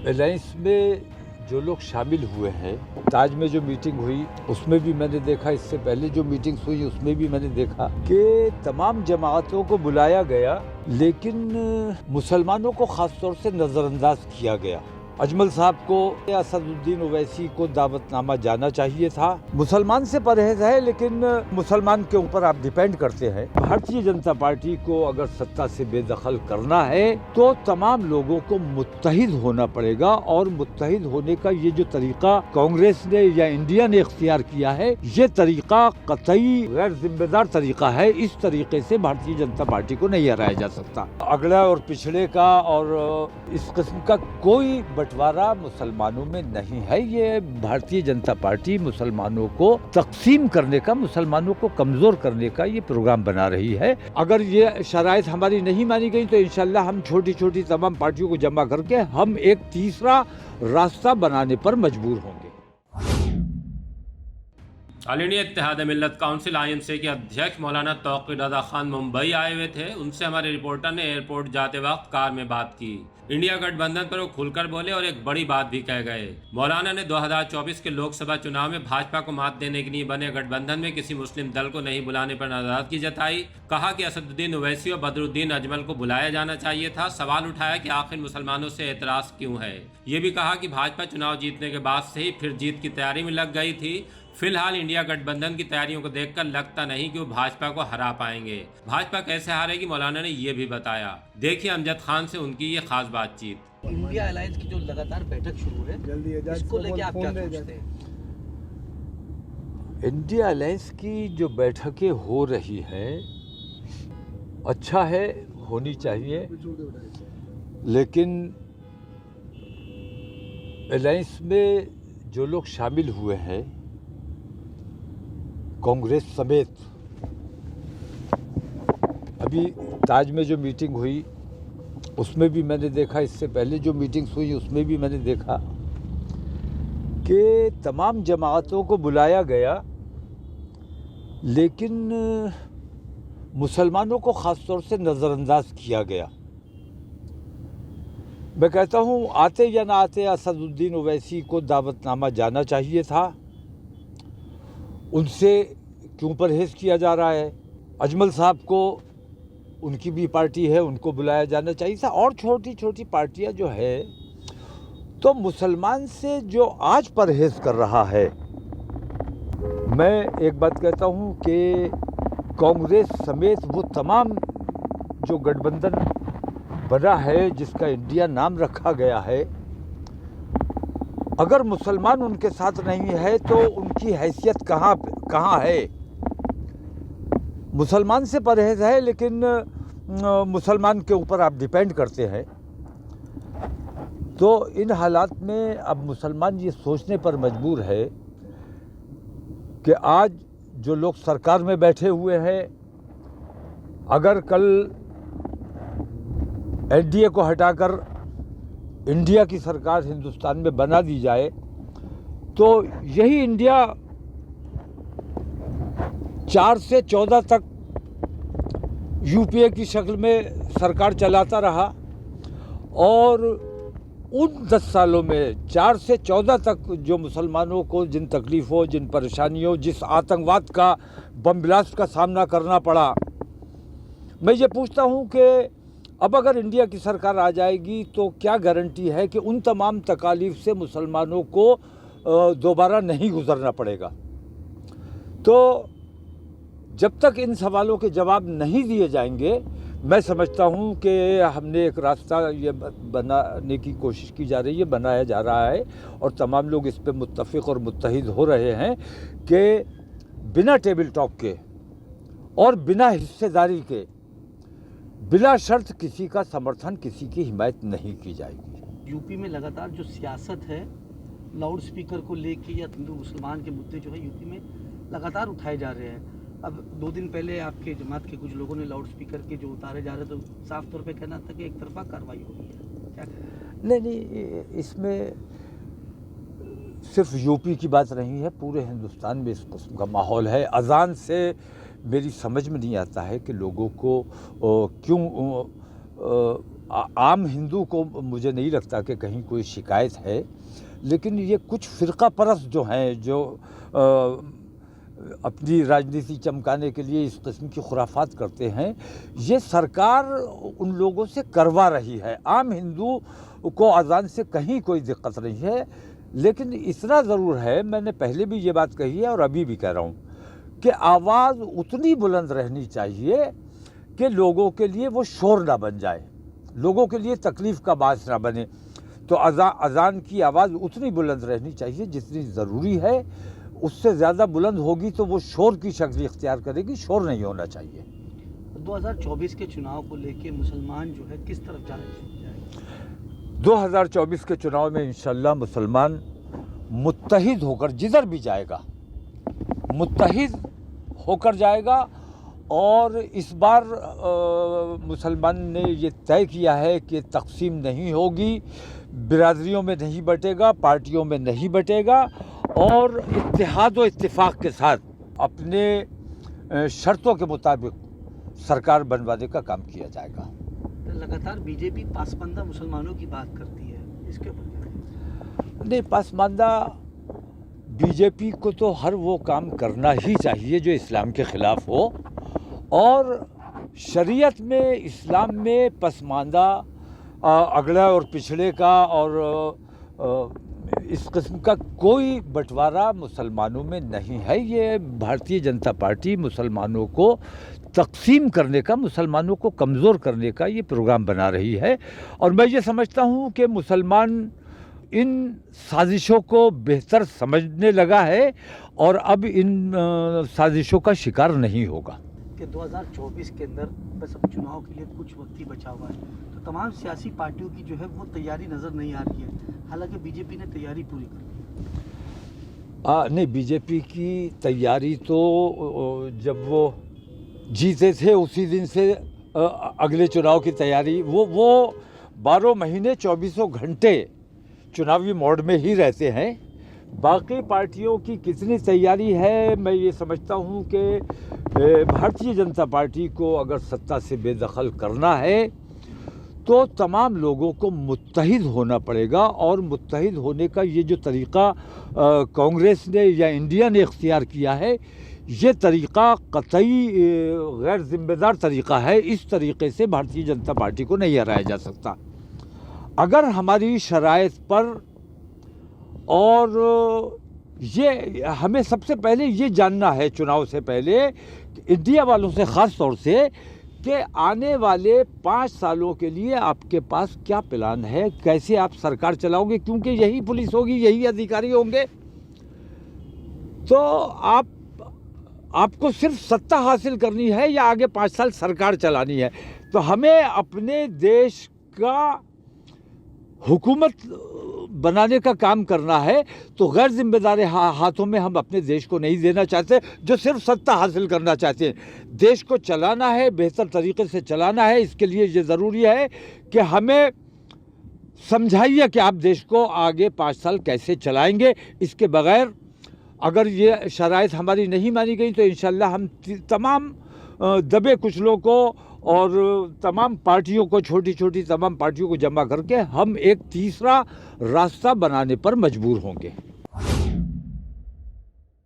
Alliance में जो लोग शामिल हुए हैं, ताज में जो मीटिंग हुई उसमें भी मैंने देखा, इससे पहले जो मीटिंग्स हुई उसमें भी मैंने देखा कि तमाम जमातों को बुलाया गया, लेकिन मुसलमानों को खास तौर से नज़रअंदाज किया गया। अजमल साहब को, असदुद्दीन ओवैसी को दावतनामा जाना चाहिए था। मुसलमान से परहेज है, लेकिन मुसलमान के ऊपर आप डिपेंड करते हैं। भारतीय जनता पार्टी को अगर सत्ता से बेदखल करना है तो तमाम लोगों को मुत्तहिद होना पड़ेगा, और मुत्तहिद होने का ये जो तरीका कांग्रेस ने या इंडिया ने इख्तियार किया है, ये तरीका कतई गैर जिम्मेदार तरीका है। इस तरीके से भारतीय जनता पार्टी को नहीं हराया जा सकता। अगड़ा और पिछड़े का और इस किस्म का कोई बंटवारा मुसलमानों में नहीं है। ये भारतीय जनता पार्टी मुसलमानों को तकसीम करने का, मुसलमानों को कमजोर करने का ये प्रोग्राम बना रही है। अगर ये शराइत हमारी नहीं मानी गई तो इंशाल्लाह हम छोटी छोटी तमाम पार्टियों को जमा करके हम एक तीसरा रास्ता बनाने पर मजबूर होंगे। ऑल इंडिया इत्तेहाद मिल्लत काउंसिल IMC के अध्यक्ष मौलाना तौक़ीर रज़ा खान मुंबई आए हुए थे। उनसे हमारे रिपोर्टर ने एयरपोर्ट जाते वक्त कार में बात की। इंडिया गठबंधन पर वो खुलकर बोले और एक बड़ी बात भी कह गए। मौलाना ने 2024 के लोकसभा चुनाव में भाजपा को मात देने के लिए बने गठबंधन में किसी मुस्लिम दल को नहीं बुलाने पर नाराजगी जताई। कहा कि असदुद्दीन ओवैसी और बदरुद्दीन अजमल को बुलाया जाना चाहिए था। सवाल उठाया कि आखिर मुसलमानों से एतराज क्यों है। ये भी कहा कि भाजपा चुनाव जीतने के बाद से ही फिर जीत की तैयारी में लग गई थी। फिलहाल इंडिया गठबंधन की तैयारियों को देखकर लगता नहीं कि वो भाजपा को हरा पाएंगे। भाजपा कैसे हारेगी, मौलाना ने ये भी बताया। देखिए अमजद खान से उनकी ये खास बातचीत। इंडिया अलायंस की जो लगातार बैठक शुरू है, इसको लेके आप क्या सोचते हैं? इंडिया अलायंस की जो बैठकें हो रही हैं, अच्छा है, होनी चाहिए, लेकिन अलायंस में जो लोग शामिल हुए हैं कांग्रेस समेत, अभी ताज में जो मीटिंग हुई उसमें भी मैंने देखा, इससे पहले जो मीटिंग्स हुई उसमें भी मैंने देखा कि तमाम जमातों को बुलाया गया, लेकिन मुसलमानों को ख़ास तौर से नज़रअंदाज किया गया। मैं कहता हूँ, आते या ना आते असदुद्दीन ओवैसी को दावतनामा जाना चाहिए था। उनसे क्यों परहेज़ किया जा रहा है? अजमल साहब को, उनकी भी पार्टी है, उनको बुलाया जाना चाहिए था। और छोटी छोटी पार्टियां जो है, तो मुसलमान से जो आज परहेज़ कर रहा है, मैं एक बात कहता हूं कि कांग्रेस समेत वो तमाम जो गठबंधन बना है, जिसका इंडिया नाम रखा गया है, अगर मुसलमान उनके साथ नहीं है तो उनकी हैसियत कहाँ है? मुसलमान से परहेज है, लेकिन मुसलमान के ऊपर आप डिपेंड करते हैं। तो इन हालात में अब मुसलमान ये सोचने पर मजबूर है कि आज जो लोग सरकार में बैठे हुए हैं, अगर कल NDA को हटाकर इंडिया की सरकार हिंदुस्तान में बना दी जाए, तो यही इंडिया 4 से 14 तक UPA की शक्ल में सरकार चलाता रहा, और उन 10 सालों में 4 से 14 तक जो मुसलमानों को जिन तकलीफ़ों, जिन परेशानियों, जिस आतंकवाद का, बम ब्लास्ट का सामना करना पड़ा, मैं ये पूछता हूँ कि अब अगर इंडिया की सरकार आ जाएगी तो क्या गारंटी है कि उन तमाम तकालीफ से मुसलमानों को दोबारा नहीं गुजरना पड़ेगा? तो जब तक इन सवालों के जवाब नहीं दिए जाएंगे, मैं समझता हूं कि हमने एक रास्ता ये बनाने की कोशिश की जा रही है, बनाया जा रहा है, और तमाम लोग इस पर मुत्तफ़िक़ और मुत्तहिद हो रहे हैं कि बिना टेबल टॉक के और बिना हिस्सेदारी के, बिला शर्त किसी का समर्थन, किसी की हिमायत नहीं की जाएगी। यूपी में लगातार जो सियासत है, लाउड स्पीकर को लेके या हिंदू मुसलमान के मुद्दे जो है यूपी में लगातार उठाए जा रहे हैं। अब 2 दिन पहले आपके जमात के कुछ लोगों ने लाउड स्पीकर के जो उतारे जा रहे, तो साफ तौर पे कहना था कि एक तरफा कार्रवाई हो रही है। क्या नहीं, इसमें सिर्फ यूपी की बात नहीं है, पूरे हिंदुस्तान में इस किस्म का माहौल है। अजान से मेरी समझ में नहीं आता है कि लोगों को क्यों आम हिंदू को मुझे नहीं लगता कि कहीं कोई शिकायत है, लेकिन ये कुछ फ़िरका परस्त जो हैं, जो अपनी राजनीति चमकाने के लिए इस किस्म की खुराफात करते हैं, ये सरकार उन लोगों से करवा रही है। आम हिंदू को अजान से कहीं कोई दिक्कत नहीं है, लेकिन इतना ज़रूर है, मैंने पहले भी ये बात कही है और अभी भी कह रहा हूँ, कि आवाज़ उतनी बुलंद रहनी चाहिए कि लोगों के लिए वो शोर ना बन जाए, लोगों के लिए तकलीफ़ का बायस ना बने। तो अजान की आवाज़ उतनी बुलंद रहनी चाहिए जितनी ज़रूरी है। उससे ज़्यादा बुलंद होगी तो वो शोर की शक्ल इख्तियार करेगी, शोर नहीं होना चाहिए। 2024 के चुनाव को लेके मुसलमान जो है किस तरफ जाएंगे? 2024 के चुनाव में इंशाल्लाह मुसलमान मुत्तहिद होकर जिधर भी जाएगा, मुत्तहिद होकर जाएगा। और इस बार मुसलमान ने ये तय किया है कि तकसीम नहीं होगी, बिरादरियों में नहीं बटेगा, पार्टियों में नहीं बटेगा, और इत्तेहाद व इत्तिफाक के साथ अपने शर्तों के मुताबिक सरकार बनवाने का काम किया जाएगा। लगातार बीजेपी पासमानदा मुसलमानों की बात करती है, इसके ऊपर क्या कहेंगे? नहीं, पासमानदा बीजेपी को तो हर वो काम करना ही चाहिए जो इस्लाम के ख़िलाफ़ हो, और शरीयत में, इस्लाम में पसमानदा, अगड़ा और पिछड़े का और इस किस्म का कोई बंटवारा मुसलमानों में नहीं है। ये भारतीय जनता पार्टी मुसलमानों को तकसीम करने का, मुसलमानों को कमज़ोर करने का ये प्रोग्राम बना रही है। और मैं ये समझता हूँ कि मुसलमान इन साजिशों को बेहतर समझने लगा है और अब इन साजिशों का शिकार नहीं होगा। कि 2024 के अंदर बस अब चुनाव के लिए कुछ वक्त ही बचा हुआ है, तो तमाम सियासी पार्टियों की जो है वो तैयारी नज़र नहीं आ रही है, हालांकि बीजेपी ने तैयारी पूरी कर ली। नहीं, बीजेपी की तैयारी तो जब वो जीते थे उसी दिन से अगले चुनाव की तैयारी, वो 12 महीने 24 घंटे चुनावी मोड में ही रहते हैं। बाकी पार्टियों की कितनी तैयारी है, मैं ये समझता हूँ कि भारतीय जनता पार्टी को अगर सत्ता से बेदखल करना है तो तमाम लोगों को मुत्तहिद होना पड़ेगा। और मुत्तहिद होने का ये जो तरीक़ा कांग्रेस ने या इंडिया ने इख्तियार किया है, ये तरीक़ा कतई गैर ज़िम्मेदार तरीक़ा है। इस तरीक़े से भारतीय जनता पार्टी को नहीं हराया जा सकता। अगर हमारी शराइत पर, और ये हमें सबसे पहले ये जानना है चुनाव से पहले, इंडिया वालों से ख़ास तौर से, कि आने वाले 5 सालों के लिए आपके पास क्या प्लान है, कैसे आप सरकार चलाओगे, क्योंकि यही पुलिस होगी, यही अधिकारी होंगे। तो आपको सिर्फ सत्ता हासिल करनी है या आगे 5 साल सरकार चलानी है। तो हमें अपने देश का हुकूमत बनाने का काम करना है। तो गैर जिम्मेदार हाथों में हम अपने देश को नहीं देना चाहते, जो सिर्फ सत्ता हासिल करना चाहते हैं। देश को चलाना है, बेहतर तरीके से चलाना है। इसके लिए ये ज़रूरी है कि हमें समझाइए कि आप देश को आगे 5 साल कैसे चलाएंगे। इसके बगैर अगर ये शराइत हमारी नहीं मानी गई तो इंशाल्लाह हम तमाम दबे कुचलों को और तमाम पार्टियों को, छोटी छोटी तमाम पार्टियों को जमा करके हम एक तीसरा रास्ता बनाने पर मजबूर होंगे।